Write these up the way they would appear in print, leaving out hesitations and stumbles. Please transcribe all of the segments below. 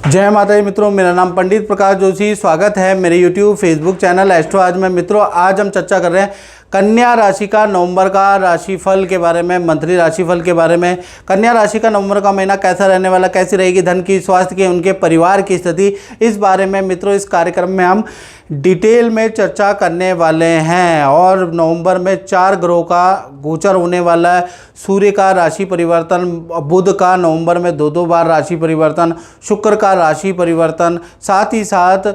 जय माता दी मित्रों, मेरा नाम पंडित प्रकाश जोशी। स्वागत है मेरे YouTube फेसबुक चैनल एस्ट्रो आज में। मित्रों, आज हम चर्चा कर रहे हैं कन्या राशि का नवंबर का राशिफल के बारे में, मंथली राशिफल के बारे में। कन्या राशि का नवंबर का महीना कैसा रहने वाला, कैसी रहेगी धन की, स्वास्थ्य की, उनके परिवार की स्थिति, इस बारे में मित्रों इस कार्यक्रम में हम डिटेल में चर्चा करने वाले हैं। और नवंबर में 4 ग्रहों का गोचर होने वाला है। सूर्य का राशि परिवर्तन, बुध का नवंबर में 2-2 बार राशि परिवर्तन, शुक्र का राशि परिवर्तन, साथ ही साथ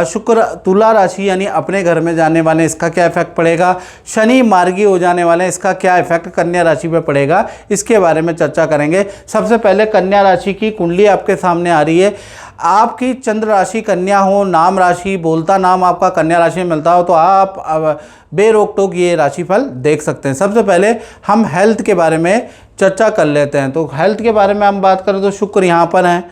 शुक्र तुला राशि यानी अपने घर में जाने वाले, इसका क्या इफेक्ट पड़ेगा। शनि मार्गी हो जाने वाले हैं, इसका क्या इफेक्ट कन्या राशि पे पड़ेगा, इसके बारे में चर्चा करेंगे। सबसे पहले कन्या राशि की कुंडली आपके सामने आ रही है। आपकी चंद्र राशि कन्या हो, नाम राशि बोलता नाम आपका कन्या राशि में मिलता हो, तो आप बेरोक टोक ये राशिफल देख सकते हैं। सबसे पहले हम हेल्थ के बारे में चर्चा कर लेते हैं। तो हेल्थ के बारे में हम बात करें तो शुक्र यहाँ पर हैं,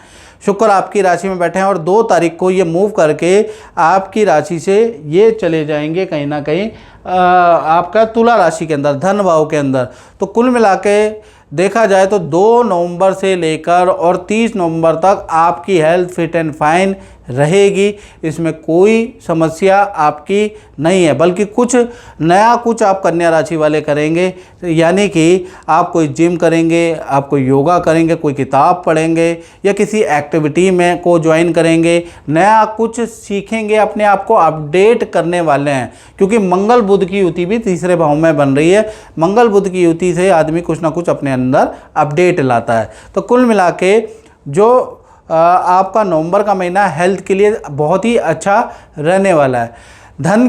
शुक्र आपकी राशि में बैठे हैं और 2 तारीख को ये मूव करके आपकी राशि से ये चले जाएंगे कहीं ना कहीं आपका तुला राशि के अंदर, धन भाव के अंदर। तो कुल मिला के देखा जाए तो 2 नवंबर से लेकर और 30 नवंबर तक आपकी हेल्थ फिट एंड फाइन रहेगी। इसमें कोई समस्या आपकी नहीं है, बल्कि कुछ नया कुछ आप कन्या राशि वाले करेंगे, यानी कि आप कोई जिम करेंगे, आप कोई योगा करेंगे, कोई किताब पढ़ेंगे या किसी एक्टिविटी में को ज्वाइन करेंगे, नया कुछ सीखेंगे, अपने आप को अपडेट करने वाले हैं। क्योंकि मंगल बुध की युति भी तीसरे भाव में बन रही है। मंगल बुध की युति से आदमी कुछ ना कुछ अपने अंदर अपडेट लाता है। तो कुल मिला के जो आपका नवंबर का महीना हेल्थ के लिए बहुत ही अच्छा रहने वाला है। धन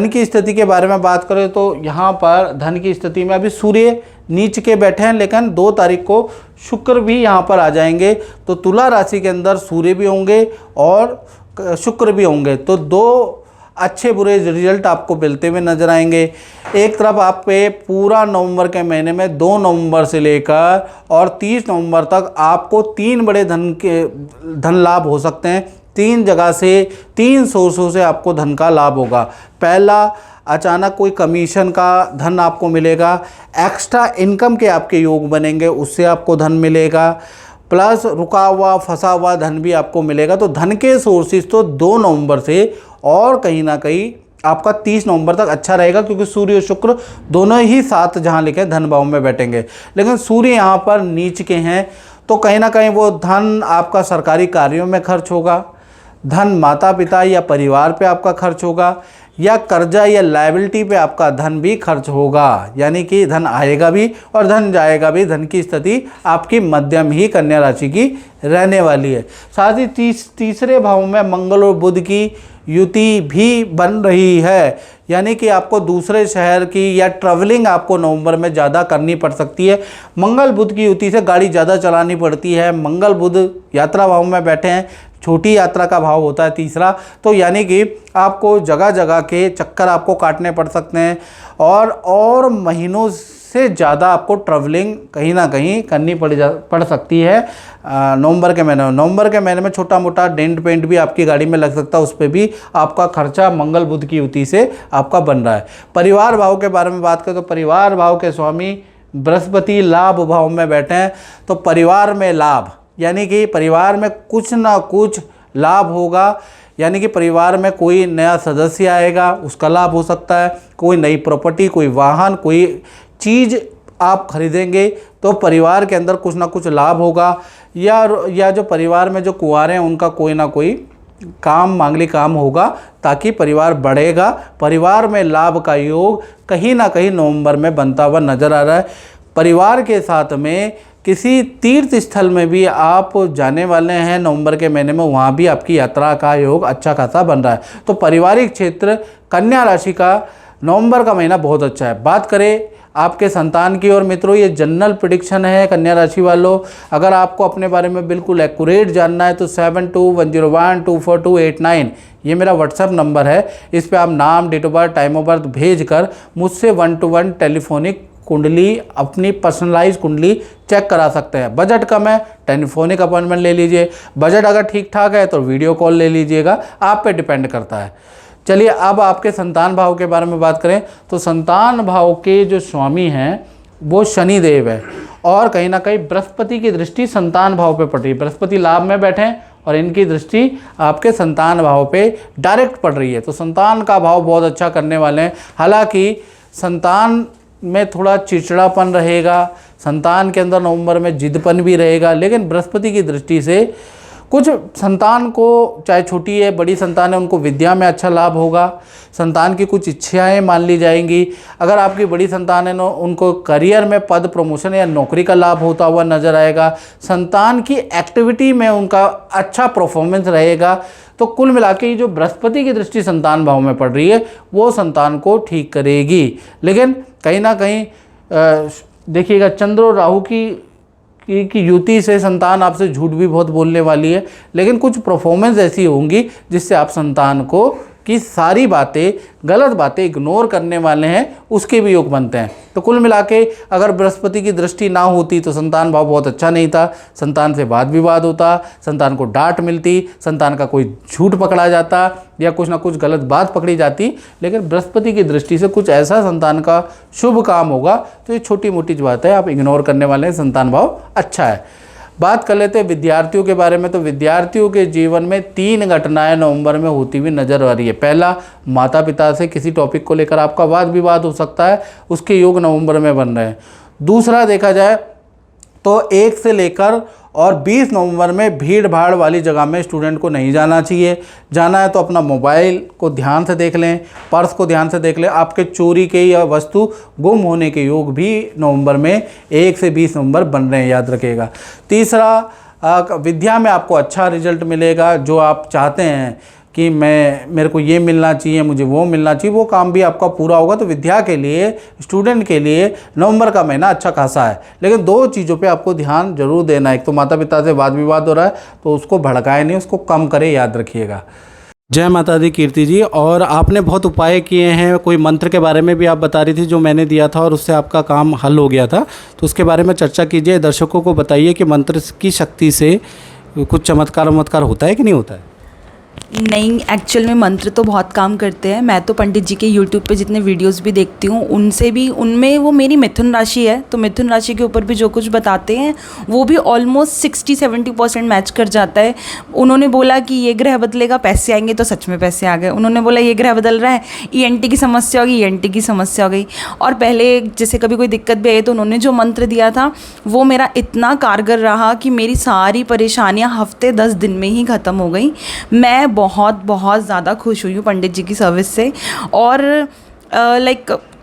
की स्थिति के बारे में बात करें तो यहाँ पर धन की स्थिति में अभी सूर्य नीच के बैठे हैं, लेकिन 2 तारीख को शुक्र भी यहाँ पर आ जाएंगे। तो तुला राशि के अंदर सूर्य भी होंगे और शुक्र भी होंगे। तो 2 अच्छे बुरे रिजल्ट आपको मिलते हुए नजर आएंगे। एक तरफ आप पे पूरा नवंबर के महीने में 2 नवंबर से लेकर और 30 नवंबर तक आपको 3 बड़े धन लाभ हो सकते हैं। 3 जगह से, 3 सोर्सों से आपको धन का लाभ होगा। पहला, अचानक कोई कमीशन का धन आपको मिलेगा, एक्स्ट्रा इनकम के आपके योग बनेंगे, उससे आपको धन मिलेगा, प्लस रुका हुआ फंसा हुआ धन भी आपको मिलेगा। तो धन के सोर्सेज तो 2 नवंबर से और कहीं ना कहीं आपका 30 नवंबर तक अच्छा रहेगा, क्योंकि सूर्य और शुक्र दोनों ही साथ जहां लिखे धन भाव में बैठेंगे। लेकिन सूर्य यहाँ पर नीच के हैं, तो कहीं ना कहीं वो धन आपका सरकारी कार्यों में खर्च होगा, धन माता पिता या परिवार पे आपका खर्च होगा, या कर्जा या लायबिलिटी पे आपका धन भी खर्च होगा। यानी कि धन आएगा भी और धन जाएगा भी। धन की स्थिति आपकी मध्यम ही कन्या राशि की रहने वाली है। साथ ही तीसरे भाव में मंगल और बुध की युति भी बन रही है, यानी कि आपको दूसरे शहर की या ट्रैवलिंग आपको नवंबर में ज़्यादा करनी पड़ सकती है। मंगल बुध की युति से गाड़ी ज़्यादा चलानी पड़ती है। मंगल बुध यात्रा भाव में बैठे हैं, छोटी यात्रा का भाव होता है तीसरा। तो यानी कि आपको जगह जगह के चक्कर आपको काटने पड़ सकते हैं और महीनों से ज़्यादा आपको ट्रैवलिंग कहीं ना कहीं करनी पड़ सकती है नवंबर के महीने में। नवंबर के महीने में छोटा मोटा डेंट पेंट भी आपकी गाड़ी में लग सकता है, उस पर भी आपका खर्चा मंगल बुध की युति से आपका बन रहा है। परिवार भाव के बारे में बात करें तो परिवार भाव के स्वामी बृहस्पति लाभ भाव में बैठे हैं। तो परिवार में लाभ, यानी कि परिवार में कुछ ना कुछ लाभ होगा, यानी कि परिवार में कोई नया सदस्य आएगा, उसका लाभ हो सकता है। कोई नई प्रॉपर्टी, कोई वाहन, कोई चीज़ आप खरीदेंगे तो परिवार के अंदर कुछ ना कुछ लाभ होगा। या जो परिवार में जो कुंवारे हैं उनका कोई ना कोई काम, मांगलिक काम होगा, ताकि परिवार बढ़ेगा। परिवार में लाभ का योग कहीं ना कहीं नवंबर में बनता हुआ नजर आ रहा है। परिवार के साथ में किसी तीर्थ स्थल में भी आप जाने वाले हैं नवंबर के महीने में, वहाँ भी आपकी यात्रा का योग अच्छा खासा बन रहा है। तो पारिवारिक क्षेत्र कन्या राशि का नवंबर का महीना बहुत अच्छा है। बात करें आपके संतान की, और मित्रों ये जनरल प्रेडिक्शन है कन्या राशि वालों। अगर आपको अपने बारे में बिल्कुल एक्यूरेट जानना है तो 7210124289 ये मेरा व्हाट्सएप नंबर है। इस पर आप नाम, date of birth, time of birth भेज कर मुझसे 1-to-1 टेलीफोनिक कुंडली, अपनी पर्सनलाइज कुंडली चेक करा सकते हैं। बजट कम है, टेलीफोनिक अपॉइंटमेंट ले लीजिए। बजट अगर ठीक ठाक है तो वीडियो कॉल ले लीजिएगा, आप पे डिपेंड करता है। चलिए अब आपके संतान भाव के बारे में बात करें तो संतान भाव के जो स्वामी हैं वो शनिदेव है और कहीं ना कहीं बृहस्पति की दृष्टि संतान भाव पे पड़ रही है। बृहस्पति लाभ में बैठे हैं और इनकी दृष्टि आपके संतान भाव पे डायरेक्ट पड़ रही है। तो संतान का भाव बहुत अच्छा करने वाले हैं। हालांकि संतान में थोड़ा चिड़चिड़ापन रहेगा, संतान के अंदर नवंबर में जिदपन भी रहेगा, लेकिन बृहस्पति की दृष्टि से कुछ संतान को, चाहे छोटी है बड़ी संतान है, उनको विद्या में अच्छा लाभ होगा। संतान की कुछ इच्छाएं मान ली जाएंगी। अगर आपकी बड़ी संतान है ना, उनको करियर में पद प्रमोशन या नौकरी का लाभ होता हुआ नजर आएगा। संतान की एक्टिविटी में उनका अच्छा परफॉर्मेंस रहेगा। तो कुल मिला के जो बृहस्पति की दृष्टि संतान भाव में पड़ रही है वो संतान को ठीक करेगी। लेकिन कहीं ना कहीं देखिएगा, चंद्र और राहु की युति से संतान आपसे झूठ भी बहुत बोलने वाली है, लेकिन कुछ परफॉर्मेंस ऐसी होंगी जिससे आप संतान को की सारी बातें, गलत बातें इग्नोर करने वाले हैं, उसके भी योग बनते हैं। तो कुल मिला के अगर बृहस्पति की दृष्टि ना होती तो संतान भाव बहुत अच्छा नहीं था। संतान से वाद विवाद होता, संतान को डांट मिलती, संतान का कोई झूठ पकड़ा जाता या कुछ ना कुछ गलत बात पकड़ी जाती। लेकिन बृहस्पति की दृष्टि से कुछ ऐसा संतान का शुभ काम होगा। तो ये छोटी मोटी बात है, आप इग्नोर करने वाले हैं, संतान भाव अच्छा है। बात कर लेते हैं विद्यार्थियों के बारे में। तो विद्यार्थियों के जीवन में 3 घटनाएं नवंबर में होती हुई नजर आ रही है। पहला, माता पिता से किसी टॉपिक को लेकर आपका वाद विवाद हो सकता है, उसके योग नवंबर में बन रहे हैं। दूसरा देखा जाए तो 1 से लेकर और 20 नवंबर में भीड़ भाड़ वाली जगह में स्टूडेंट को नहीं जाना चाहिए। जाना है तो अपना मोबाइल को ध्यान से देख लें, पर्स को ध्यान से देख लें। आपके चोरी के या वस्तु गुम होने के योग भी नवंबर में 1 से 20 नवंबर बन रहे हैं, याद रखिएगा। तीसरा, विद्या में आपको अच्छा रिजल्ट मिलेगा। जो आप चाहते हैं कि मेरे को ये मिलना चाहिए, मुझे वो मिलना चाहिए, वो काम भी आपका पूरा होगा। तो विद्या के लिए, स्टूडेंट के लिए नवंबर का महीना अच्छा खासा है। लेकिन 2 चीज़ों पे आपको ध्यान जरूर देना है। एक तो माता पिता से वाद विवाद हो रहा है तो उसको भड़काए नहीं, उसको कम करे, याद रखिएगा। जय माता दी कीर्ति जी। और आपने बहुत उपाय किए हैं, कोई मंत्र के बारे में भी आप बता रही थी जो मैंने दिया था और उससे आपका काम हल हो गया था, तो उसके बारे में चर्चा कीजिए। दर्शकों को बताइए कि मंत्र की शक्ति से कुछ चमत्कार होता है कि नहीं होता है? नहीं, एक्चुअल में मंत्र तो बहुत काम करते हैं। मैं तो पंडित जी के यूट्यूब पे जितने वीडियोस भी देखती हूँ उनसे भी, उनमें वो मेरी मिथुन राशि है तो मिथुन राशि के ऊपर भी जो कुछ बताते हैं वो भी ऑलमोस्ट 60-70% मैच कर जाता है। उन्होंने बोला कि ये ग्रह बदलेगा, पैसे आएंगे, तो सच में पैसे आ गए। उन्होंने बोला ये ग्रह बदल रहा है, ENT की समस्या होगी, ENT की समस्या हो गई। और पहले जैसे कभी कोई दिक्कत भी आई तो उन्होंने जो मंत्र दिया था वो मेरा इतना कारगर रहा कि मेरी सारी परेशानियाँ हफ्ते 10 दिन में ही ख़त्म हो गई। मैं बहुत ज़्यादा खुश हुई हूँ पंडित जी की सर्विस से। और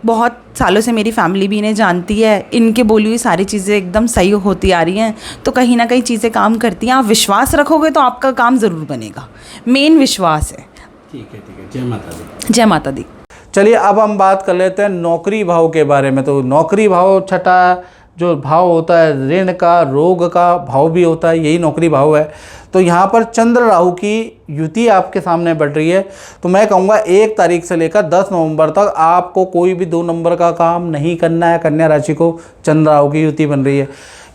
बहुत सालों से मेरी फैमिली भी इन्हें जानती है, इनके बोली हुई सारी चीज़ें एकदम सही होती आ रही हैं। तो कहीं ना कहीं चीज़ें काम करती हैं। आप विश्वास रखोगे तो आपका काम ज़रूर बनेगा, मेन विश्वास है। ठीक है। जय माता दी। जय माता दी। चलिए अब हम बात कर लेते हैं नौकरी भाव के बारे में। तो नौकरी भाव छठा जो भाव होता है, ऋण का, रोग का भाव भी होता है, यही नौकरी भाव है। तो यहाँ पर चंद्र राहु की युति आपके सामने बढ़ रही है। तो मैं कहूँगा 1 तारीख से लेकर 10 नवंबर तक आपको कोई भी 2 नंबर का काम नहीं करना है। कन्या राशि को चंद्र राहु की युति बन रही है।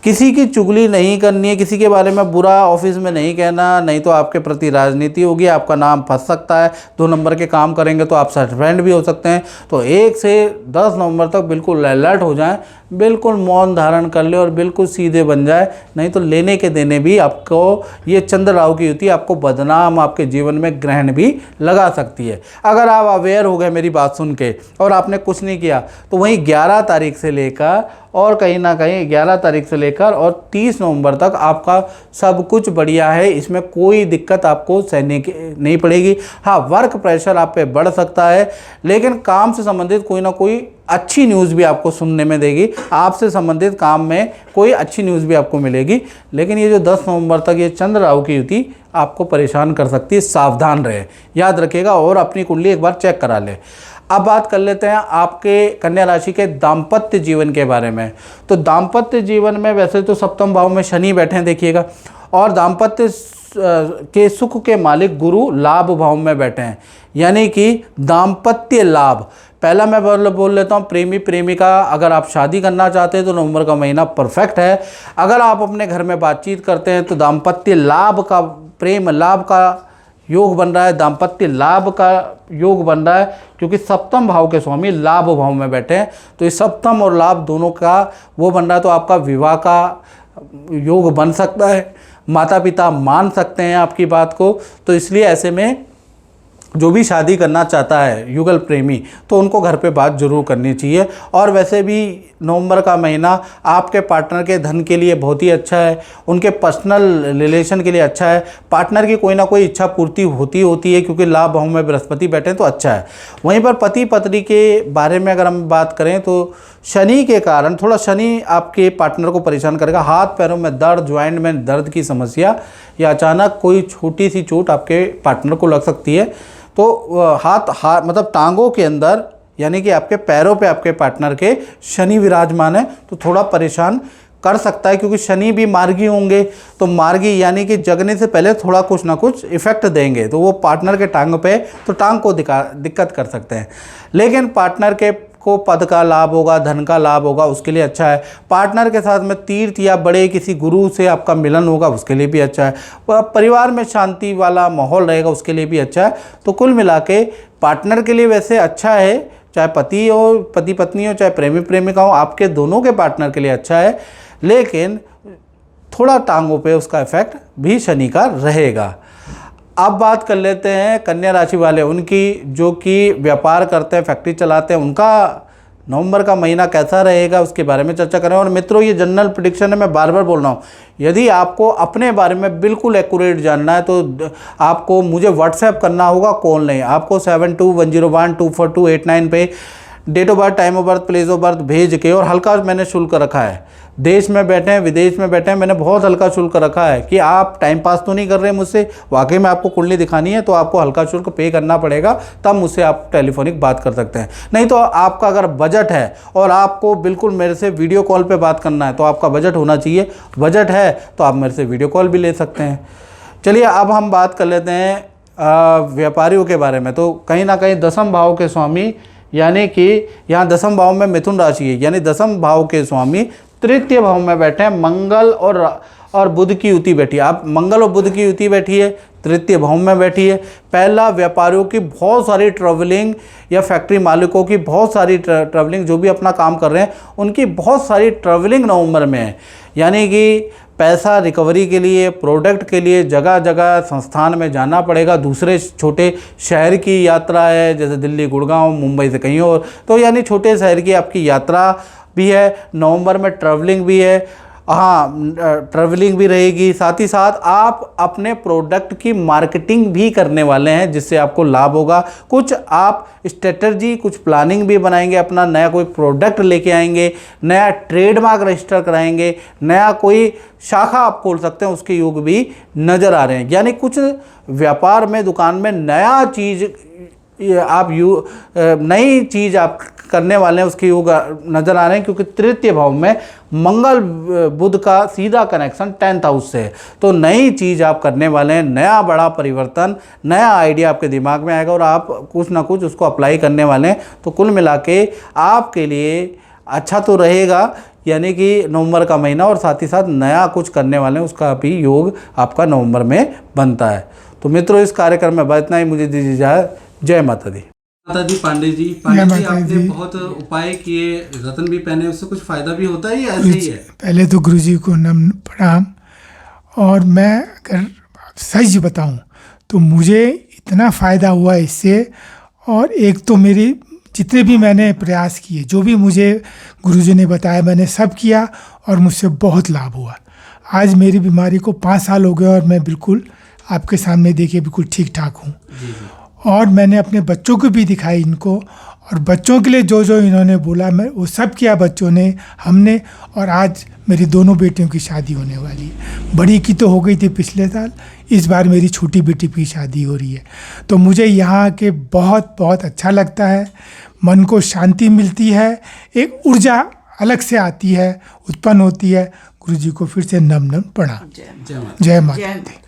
किसी की चुगली नहीं करनी है, किसी के बारे में बुरा ऑफिस में नहीं कहना, नहीं तो आपके प्रति राजनीति होगी, आपका नाम फंस सकता है। 2 नंबर के काम करेंगे तो आप सस्पेंड भी हो सकते हैं। तो 1 से 10 नवंबर तक बिल्कुल अलर्ट हो जाएं, बिल्कुल मौन धारण कर ले और बिल्कुल सीधे बन जाए, नहीं तो लेने के देने भी आपको ये चंद्र राहु की युति आपको बदनाम, आपके जीवन में ग्रहण भी लगा सकती है। अगर आप अवेयर हो गए मेरी बात सुन के और आपने कुछ नहीं किया तो वहीं 11 तारीख से लेकर और कहीं ना कहीं 11 तारीख से लेकर और 30 नवंबर तक आपका सब कुछ बढ़िया है। इसमें कोई दिक्कत आपको सहने की नहीं पड़ेगी। हाँ, वर्क प्रेशर आप पे बढ़ सकता है, लेकिन काम से संबंधित कोई ना कोई अच्छी न्यूज़ भी आपको सुनने में देगी। आपसे संबंधित काम में कोई अच्छी न्यूज़ भी आपको मिलेगी। लेकिन ये जो 10 नवंबर तक ये चंद्र राहु की युति आपको परेशान कर सकती है, सावधान रहे, याद रखिएगा। और अपनी कुंडली एक बार चेक करा ले। अब बात कर लेते हैं आपके कन्या राशि के दाम्पत्य जीवन के बारे में। तो दाम्पत्य जीवन में वैसे तो 7वें भाव में शनि बैठे हैं, देखिएगा, और दाम्पत्य के सुख के मालिक गुरु लाभ भाव में बैठे हैं, यानी कि दाम्पत्य लाभ। पहला मैं बोल लेता हूँ, प्रेमी प्रेमिका अगर आप शादी करना चाहते हैं तो नवंबर का महीना परफेक्ट है। अगर आप अपने घर में बातचीत करते हैं तो दाम्पत्य लाभ का, प्रेम लाभ का योग बन रहा है, दाम्पत्य लाभ का योग बन रहा है, क्योंकि 7वें भाव के स्वामी लाभ भाव में बैठे हैं। तो इस 7वें और लाभ दोनों का वो बन रहा है, तो आपका विवाह का योग बन सकता है। माता पिता मान सकते हैं आपकी बात को। तो इसलिए ऐसे में जो भी शादी करना चाहता है युगल प्रेमी, तो उनको घर पे बात ज़रूर करनी चाहिए। और वैसे भी नवंबर का महीना आपके पार्टनर के धन के लिए बहुत ही अच्छा है, उनके पर्सनल रिलेशन के लिए अच्छा है। पार्टनर की कोई ना कोई इच्छा पूर्ति होती है, क्योंकि लाभ भाव में बृहस्पति बैठे हैं तो अच्छा है। वहीं पर पति पत्नी के बारे में अगर हम बात करें तो शनि के कारण थोड़ा शनि आपके पार्टनर को परेशान करेगा। हाथ पैरों में दर्द, ज्वाइंट में दर्द की समस्या या अचानक कोई छोटी सी चोट आपके पार्टनर को लग सकती है। तो हाथ मतलब टांगों के अंदर, यानी कि आपके पैरों पे आपके पार्टनर के शनि विराजमान है, तो थोड़ा परेशान कर सकता है, क्योंकि शनि भी मार्गी होंगे। तो मार्गी यानी कि जगने से पहले थोड़ा कुछ ना कुछ इफेक्ट देंगे, तो वो पार्टनर के टांग पे तो टांग को दिक्कत कर सकते हैं। लेकिन पार्टनर के को पद का लाभ होगा, धन का लाभ होगा, उसके लिए अच्छा है। पार्टनर के साथ में तीर्थ या बड़े किसी गुरु से आपका मिलन होगा, उसके लिए भी अच्छा है। परिवार में शांति वाला माहौल रहेगा, उसके लिए भी अच्छा है। तो कुल मिला के पार्टनर के लिए वैसे अच्छा है, चाहे पति हो, पति पत्नी हो, चाहे प्रेमी प्रेमिका हो, आपके दोनों के पार्टनर के लिए अच्छा है। लेकिन थोड़ा टांगों पे उसका इफेक्ट भी शनि का रहेगा। अब बात कर लेते हैं कन्या राशि वाले, उनकी जो कि व्यापार करते हैं, फैक्ट्री चलाते हैं, उनका नवंबर का महीना कैसा रहेगा उसके बारे में चर्चा करें। और मित्रों, ये जनरल प्रेडिक्शन है, मैं बार बार बोल रहा हूँ। यदि आपको अपने बारे में बिल्कुल एक्यूरेट जानना है तो आपको मुझे व्हाट्सएप करना होगा, कॉल नहीं। आपको 7210124289 पे date of birth, time of birth, place of birth भेज के, और हल्का मैंने शुल्क रखा है। देश में बैठे हैं, विदेश में बैठे हैं, मैंने बहुत हल्का शुल्क रखा है कि आप टाइम पास तो नहीं कर रहे मुझसे, वाकई में आपको कुंडली दिखानी है तो आपको हल्का शुल्क पे करना पड़ेगा, तब मुझसे आप टेलीफोनिक बात कर सकते हैं। नहीं तो आपका अगर बजट है और आपको बिल्कुल मेरे से वीडियो कॉल पे बात करना है, तो आपका बजट होना चाहिए। बजट है तो आप मेरे से वीडियो कॉल भी ले सकते हैं। चलिए अब हम बात कर लेते हैं व्यापारियों के बारे में। तो कहीं ना कहीं दसम भाव के स्वामी, यानी कि यहाँ दसम भाव में मिथुन राशि है, यानी दसम भाव के स्वामी तृतीय भाव में बैठे हैं। मंगल और बुध की युति बैठी है। आप मंगल और बुध की युति बैठी है, तृतीय भाव में बैठी है। पहला, व्यापारियों की बहुत सारी ट्रैवलिंग, या फैक्ट्री मालिकों की बहुत सारी ट्रैवलिंग, जो भी अपना काम कर रहे हैं उनकी बहुत सारी ट्रैवलिंग नवंबर में है। यानी कि पैसा रिकवरी के लिए, प्रोडक्ट के लिए जगह जगह संस्थान में जाना पड़ेगा। दूसरे छोटे शहर की यात्रा है, जैसे दिल्ली, गुड़गांव, मुंबई से कहीं और, तो यानी छोटे शहर की आपकी यात्रा भी है। नवंबर में ट्रैवलिंग भी है, हाँ ट्रैवलिंग भी रहेगी। साथ ही साथ आप अपने प्रोडक्ट की मार्केटिंग भी करने वाले हैं, जिससे आपको लाभ होगा। कुछ आप स्ट्रेटजी, कुछ प्लानिंग भी बनाएंगे, अपना नया कोई प्रोडक्ट लेके आएंगे, नया ट्रेडमार्क रजिस्टर कराएंगे, नया कोई शाखा आप खोल सकते हैं, उसके योग भी नज़र आ रहे हैं। यानी कुछ व्यापार में, दुकान में नया चीज़ आप नई चीज़ आप करने वाले हैं, उसके योग नज़र आ रहे हैं। क्योंकि तृतीय भाव में मंगल बुध का सीधा कनेक्शन 10th हाउस से है, तो नई चीज़ आप करने वाले हैं। नया बड़ा परिवर्तन, नया आइडिया आपके दिमाग में आएगा और आप कुछ ना कुछ उसको अप्लाई करने वाले हैं। तो कुल मिला के आपके लिए अच्छा तो रहेगा, यानी कि नवंबर का महीना, और साथ ही साथ नया कुछ करने वाले हैं, उसका भी योग आपका नवंबर में बनता है। तो मित्रों, इस कार्यक्रम में बस इतना ही। मुझे दीजिए इजाज़त। जय माता दी। माता दी। पांडे जी आपने बहुत उपाय किए, रतन भी पहने, उससे कुछ फायदा भी होता है या ऐसे ही है? पहले तो गुरुजी को नमन प्रणाम। और मैं अगर सच बताऊं तो मुझे इतना फ़ायदा हुआ इससे, और एक तो मेरी जितने भी मैंने प्रयास किए, जो भी मुझे गुरुजी ने बताया, मैंने सब किया और मुझसे बहुत लाभ हुआ। आज मेरी बीमारी को 5 साल हो गए और मैं बिल्कुल आपके सामने देखिए बिल्कुल ठीक ठाक हूँ। और मैंने अपने बच्चों को भी दिखाई इनको, और बच्चों के लिए जो जो इन्होंने बोला मैं वो सब किया बच्चों ने, हमने। और आज मेरी दोनों बेटियों की शादी होने वाली है। बड़ी की तो हो गई थी पिछले साल, इस बार मेरी छोटी बेटी की शादी हो रही है। तो मुझे यहाँ के बहुत बहुत अच्छा लगता है, मन को शांति मिलती है, एक ऊर्जा अलग से आती है, उत्पन्न होती है। गुरुजी को फिर से नम नम प्रणाम। जय माता दी।